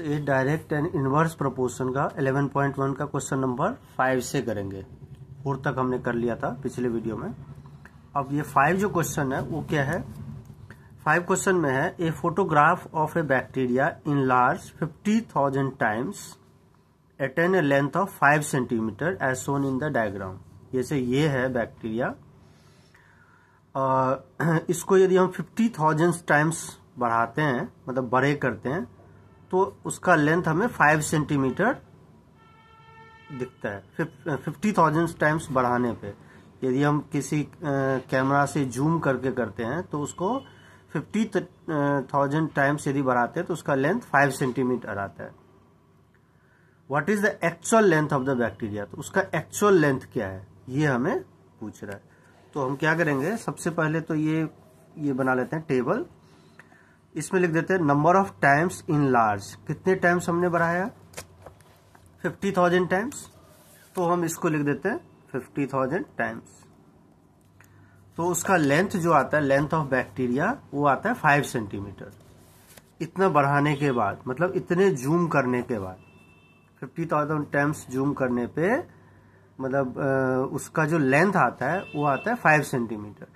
तो ये direct and inverse proportion का 11.1 का क्वेश्चन नंबर 5 से करेंगे। 4 तक हमने कर लिया था पिछले वीडियो में। अब ये 5 जो क्वेश्चन है वो क्या है, 5 क्वेश्चन में है a photograph of a bacteria enlarged 50,000 times attain a length of 5 centimetre as shown in the diagram. जैसे ये है बैक्टीरिया, इसको यदि हम 50,000 टाइम्स बढ़ाते हैं, मतलब बड़े करते हैं, तो उसका लेंथ हमें 5 सेंटीमीटर दिखता है। 50,000 टाइम्स बढ़ाने पे यदि हम किसी कैमरा से जूम करके करते हैं तो उसको 50,000 टाइम्स यदि बढ़ाते हैं तो उसका लेंथ 5 सेंटीमीटर आता है। What is the actual length of the bacteria, तो उसका एक्चुअल लेंथ क्या है ये हमें पूछ रहा है। तो हम क्या करेंगे, सबसे पहले तो ये बना लेते हैं टेबल। इसमें लिख देते हैं number of times in large, कितने टाइम्स हमने बढ़ाया 50,000 टाइम्स, तो हम इसको लिख देते हैं 50,000 टाइम्स। तो उसका लेंथ जो आता है, लेंथ ऑफ बैक्टीरिया, वो आता है 5 सेंटीमीटर। इतना बढ़ाने के बाद, मतलब इतने जूम करने के बाद, 50,000 टाइम्स जूम करने पे मतलब उसका जो लेंथ आता है वो आता है 5 सेंटीमीटर।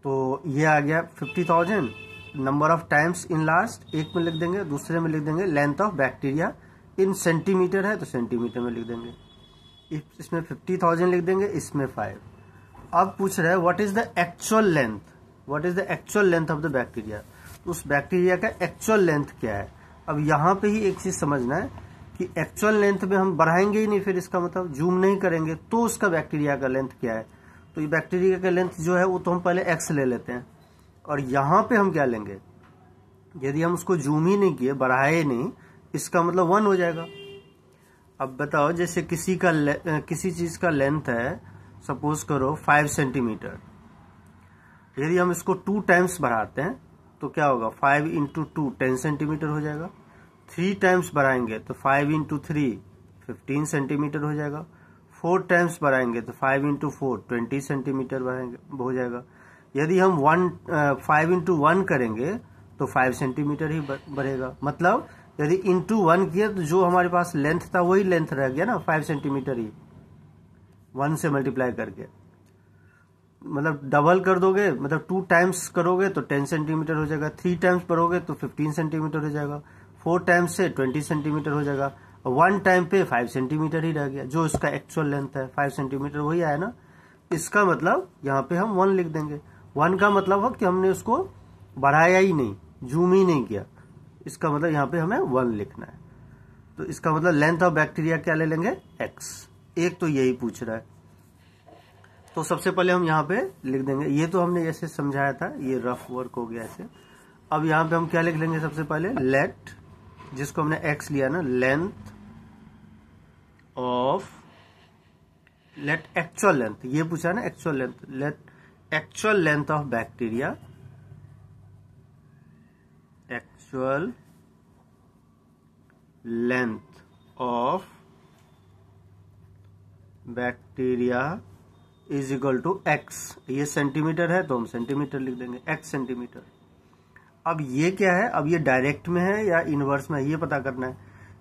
तो ये आ गया 50,000। Number of times in last एक में लिख देंगे, दूसरे में लिख देंगे length of bacteria in centimetre है तो सेंटीमीटर में लिख देंगे। इसमें 50,000 लिख देंगे, इसमें 5। अब पूछ रहा है what is the actual length, what is the actual length of the bacteria, तो उस बैक्टीरिया का एक्चुअल लेंथ क्या है। अब यहाँ पे ही एक चीज समझना है कि एक्चुअल लेंथ में हम बढ़ाएंगे ही नहीं, फिर इसका मतलब जूम नहीं करेंगे, तो उसका बैक्टीरिया का लेंथ क्या है। तो ये बैक्टीरिया का लेंथ जो है वो तो हम पहले x ले लेते हैं, और यहाँ पे हम क्या लेंगे, यदि हम उसको जूम ही नहीं किए, बढ़ाए नहीं, इसका मतलब 1 हो जाएगा। अब बताओ, जैसे किसी चीज का लेंथ है, सपोज करो 5 सेंटीमीटर, यदि हम इसको 2 टाइम्स बढ़ाते हैं तो क्या होगा, 5 इंटू 2 10 सेंटीमीटर हो जाएगा। 3 टाइम्स बढ़ाएंगे तो 5 इंटू 3 15 सेंटीमीटर हो जाएगा। 4 टाइम्स बढ़ाएंगे तो 5 इंटू 4 20 सेंटीमीटर हो जाएगा। यदि हम 5 इंटू 1 करेंगे तो 5 सेंटीमीटर ही बढ़ेगा। मतलब यदि इंटू 1 किया तो जो हमारे पास लेंथ था वही लेंथ रह गया ना, 5 सेंटीमीटर ही 1 से मल्टीप्लाई करके। मतलब डबल कर दोगे, मतलब 2 टाइम्स करोगे तो 10 सेंटीमीटर हो जाएगा। 3 टाइम्स करोगे तो 15 सेंटीमीटर हो जाएगा। 4 टाइम्स से 20 सेंटीमीटर हो जाएगा। 1 टाइम पे 5 सेंटीमीटर ही रह गया, जो इसका एक्चुअल लेंथ है 5 सेंटीमीटर वही आया ना। इसका मतलब यहाँ पे हम 1 लिख देंगे। 1 का मतलब है कि हमने उसको बढ़ाया ही नहीं, जूम ही नहीं किया, इसका मतलब यहाँ पे हमें 1 लिखना है। तो इसका मतलब लेंथ ऑफ बैक्टीरिया क्या ले लेंगे, x। एक तो यही पूछ रहा है, तो सबसे पहले हम यहाँ पे लिख देंगे। ये तो हमने जैसे समझाया था, ये रफ वर्क हो गया ऐसे। अब यहाँ पे हम क्या लिख लेंगे, सबसे पहले लेट, जिसको हमने x लिया ना, length of, let actual length, ये पूछा ना actual length, let actual length of bacteria, actual length of bacteria is equal to x। ये सेंटीमीटर है तो हम सेंटीमीटर लिख देंगे, x सेंटीमीटर। अब ये क्या है, अब ये डायरेक्ट में है या इनवर्स में है ये पता करना है।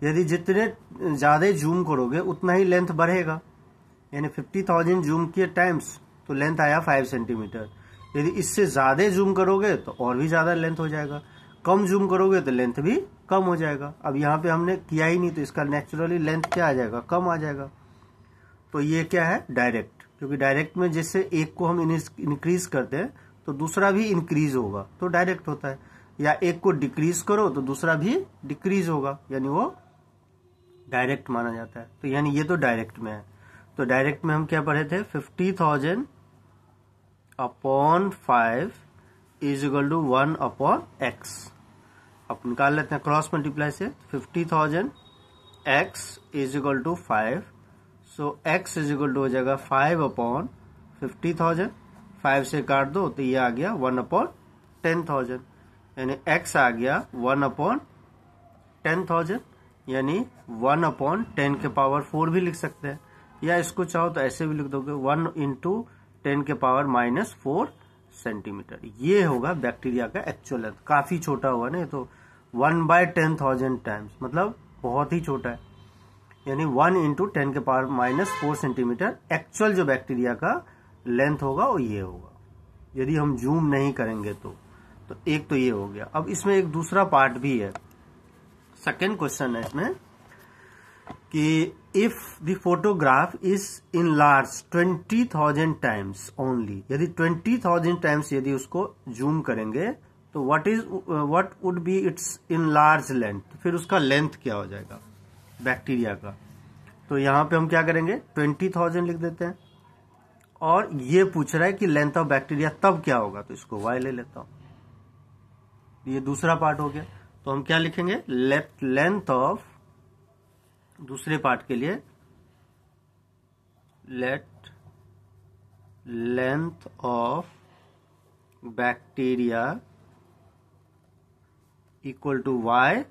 यदि जितने ज्यादा जूम करोगे उतना ही लेंथ बढ़ेगा, यानी 50,000 जूम किए टाइम्स तो लेंथ आया 5 सेंटीमीटर। यदि इससे ज्यादा जूम करोगे तो और भी ज्यादा लेंथ हो जाएगा, कम जूम करोगे तो लेंथ भी कम हो जाएगा। अब यहाँ पे हमने किया ही नहीं तो इसका नेचुरली लेंथ क्या आ जाएगा, कम आ जाएगा। तो ये क्या है, डायरेक्ट, क्योंकि डायरेक्ट में जैसे एक को हम इंक्रीज करते हैं तो दूसरा भी इंक्रीज होगा, तो डायरेक्ट होता है। या एक को डिक्रीज करो तो दूसरा भी डिक्रीज होगा, यानी वो डायरेक्ट माना जाता है। तो यानी ये तो डायरेक्ट में है। तो डायरेक्ट में हम क्या पढ़े थे, 50,000 upon 5 is equal to 1 upon x। अब निकाल लेते हैं क्रॉस मल्टीप्लाई से। 50,000 x is equal to 5, so x is equal to हो जाएगा 5 अपॉन 50,000। 5 से काट दो तो ये आ गया 1 अपॉन 10,000, यानी x आ गया 1 अपॉन 10,000, यानी 1 अपॉन 10 के पावर 4 भी लिख सकते हैं, या इसको चाहो तो ऐसे भी लिख दोगे 1 इंटू 10 के पावर -4 सेंटीमीटर। ये होगा बैक्टीरिया का एक्चुअल लेंथ। काफी छोटा हुआ ना, तो 1/10,000 टाइम्स, मतलब बहुत ही छोटा है, यानी 1 × 10⁻⁻⁴ सेंटीमीटर एक्चुअल जो बैक्टीरिया का लेंथ होगा वो ये होगा, यदि हम जूम नहीं करेंगे तो एक तो ये हो गया। अब इसमें एक दूसरा पार्ट भी है, सेकेंड क्वेश्चन है इसमें कि if the photograph is enlarge 20,000 times only, यदि 20,000 टाइम्स यदि उसको जूम करेंगे तो what would be it's enlarge length, फिर उसका लेंथ क्या हो जाएगा बैक्टीरिया का। तो यहां पे हम क्या करेंगे 20,000 लिख देते हैं, और ये पूछ रहा है कि लेंथ ऑफ बैक्टीरिया तब क्या होगा, तो इसको y ले लेता हूं, ये दूसरा पार्ट हो गया। तो हम क्या लिखेंगे लेंथ ऑफ, दूसरे पार्ट के लिए let length of bacteria equal to y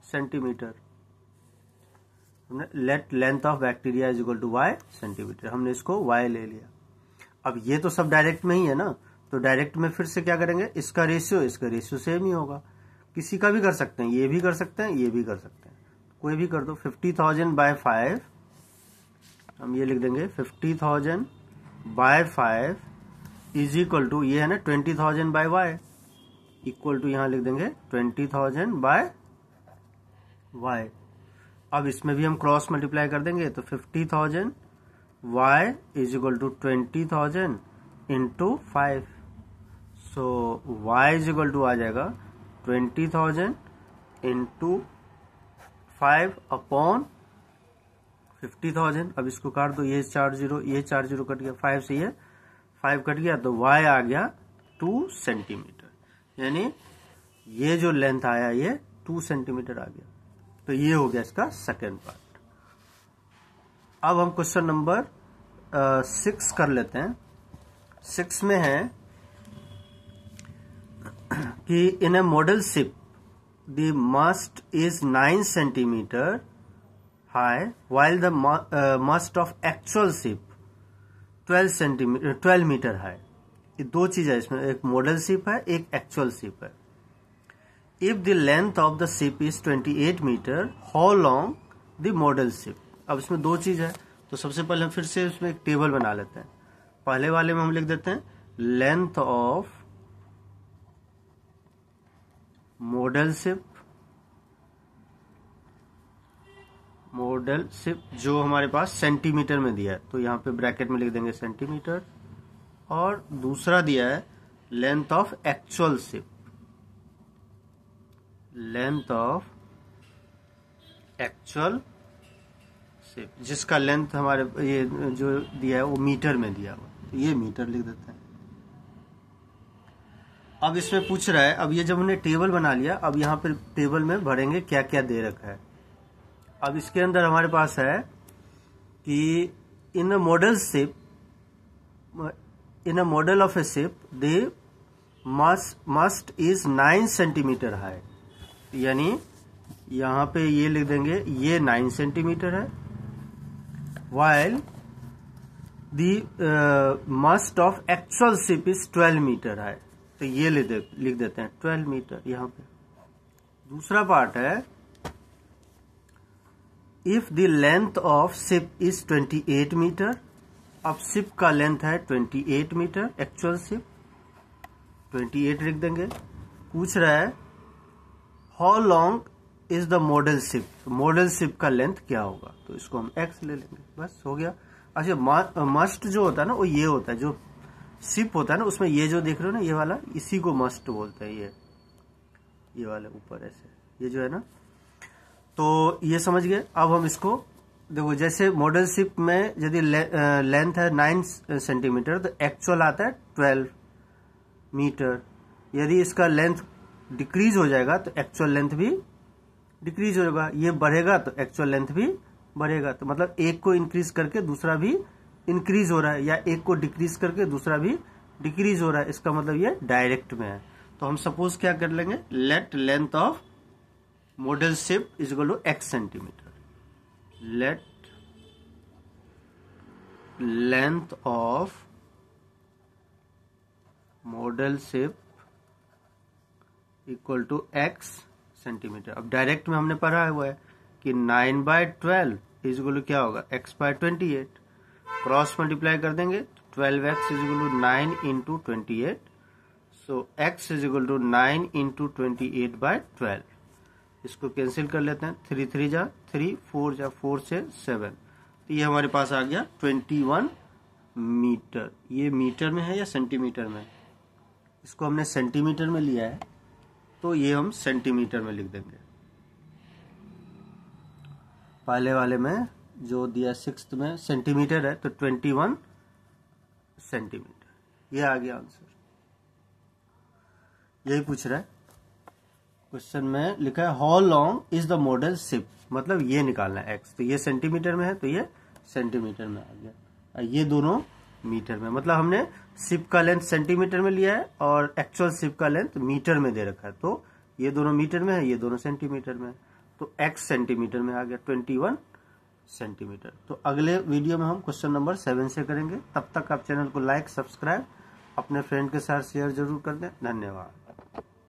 centimetre, let length of bacteria is equal to y centimetre, हमने इसको y ले लिया। अब ये तो सब डायरेक्ट में ही है ना, तो डायरेक्ट में फिर से क्या करेंगे, इसका रेशियो सेम ही होगा, किसी का भी कर सकते हैं, ये भी कर सकते हैं, ये भी कर सकते हैं, कोई भी कर दो। 50,000/5 हम ये लिख देंगे 50,000/5 इज इक्वल टू, ये है ना 20,000/y इक्वल टू, यहां लिख देंगे 20,000/y। अब इसमें भी हम क्रॉस मल्टीप्लाई कर देंगे, तो 50,000y is equal to 20,000 into 5, so y is equal to आ जाएगा 20,000 इंटू 5 अपॉन 50,000। अब इसको काट दो, ये 4 0, ये 4 0 कट गया, 5 से ये 5 कट गया, तो y आ गया 2 सेंटीमीटर, यानी ये जो लेंथ आया ये 2 सेंटीमीटर आ गया। तो ये हो गया इसका सेकेंड पार्ट। अब हम क्वेश्चन नंबर 6 कर लेते हैं। 6 में है कि in a model ship the mast is 9 centimetre high while the mast of actual ship 12 metre high. ये दो चीज है इसमें, एक मॉडल शिप है, एक एक्चुअल शिप है। If the length of the ship is 28 metre, how long the model ship. अब इसमें दो चीज है, तो सबसे पहले हम फिर से इसमें एक टेबल बना लेते हैं। पहले वाले में हम लिख देते हैं लेंथ ऑफ मॉडल शिप जो हमारे पास सेंटीमीटर में दिया है, तो यहां पे ब्रैकेट में लिख देंगे सेंटीमीटर, और दूसरा दिया है length of actual ship, length of actual ship जिसका लेंथ हमारे ये जो दिया है वो मीटर में दिया हुआ, तो ये मीटर लिख देते हैं। अब इसमें पूछ रहा है, अब ये जब हमने टेबल बना लिया, अब यहाँ पे टेबल में भरेंगे क्या क्या दे रखा है। अब इसके अंदर हमारे पास है कि in a model ship, in a model of a ship the mast is 9 centimetre high, यानी यहां पे ये लिख देंगे ये 9 सेंटीमीटर है, while the mast of actual ship is 12 metre है, तो ये लिख देते हैं 12 मीटर यहां पे। दूसरा पार्ट है if the length of ship is 28 metre, अब शिप का लेंथ है 28 मीटर, एक्चुअल शिप 28 लिख देंगे। पूछ रहा है how long is the model ship, model ship का लेंथ क्या होगा, तो इसको हम एक्स ले लेंगे, बस हो गया। अच्छा मस्ट जो होता है ना वो ये होता है, जो शिप होता है ना उसमें ये जो देख रहे हो ना ये वाला, इसी को मस्ट बोलते हैं, ये वाले ऊपर ऐसे ये जो है ना, तो ये समझ गए। अब हम इसको देखो, जैसे मॉडल शिप में यदि लेंथ है 9 सेंटीमीटर तो एक्चुअल आता है 12 मीटर। यदि इसका लेंथ डिक्रीज हो जाएगा तो एक्चुअल लेंथ भी डिक्रीज होगा, ये बढ़ेगा तो एक्चुअल लेंथ भी बढ़ेगा। तो मतलब एक को इंक्रीज करके दूसरा भी इंक्रीज हो रहा है, या एक को डिक्रीज करके दूसरा भी डिक्रीज हो रहा है, इसका मतलब ये डायरेक्ट में है। तो हम सपोज क्या कर लेंगे, let length of model ship is equal to x centimetre, let length of model ship equal to x centimetre. अब डायरेक्ट में हमने पढ़ा हुआ है कि 9/12 इज इक्वल टू क्या होगा, x/28। क्रॉस मल्टीप्लाई कर देंगे 12x is equal to 9 into 28, so x is equal to 9 into 28/12। इसको कैंसिल कर लेते हैं, 3 3 जा 3, 4 जा 4 से 7, तो ये हमारे पास आ गया 21 मीटर। ये मीटर में है या सेंटीमीटर में? इसको हमने सेंटीमीटर में लिया है, तो ये हम सेंटीमीटर में लिख देंगे। पहले वाले में जो दिया 6th में सेंटीमीटर है, तो 21 सेंटीमीटर। ये आ गया आंसर, यही पूछ रहा है क्वेश्चन में। लिखा है how long is the model ship, मतलब ये निकालना है x, तो ये सेंटीमीटर में है तो ये सेंटीमीटर में आ गया। ये दोनों मीटर में, मतलब हमने शिप का लेंथ सेंटीमीटर में लिया है और एक्चुअल शिप का लेंथ मीटर में दे रखा है, तो ये दोनों मीटर में है, ये दोनों सेंटीमीटर में है, तो x सेंटीमीटर में आ गया 21 सेंटीमीटर। तो अगले वीडियो में हम क्वेश्चन नंबर 7 से करेंगे। तब तक आप चैनल को लाइक, सब्सक्राइब, अपने फ्रेंड के साथ शेयर जरूर कर दें। धन्यवाद।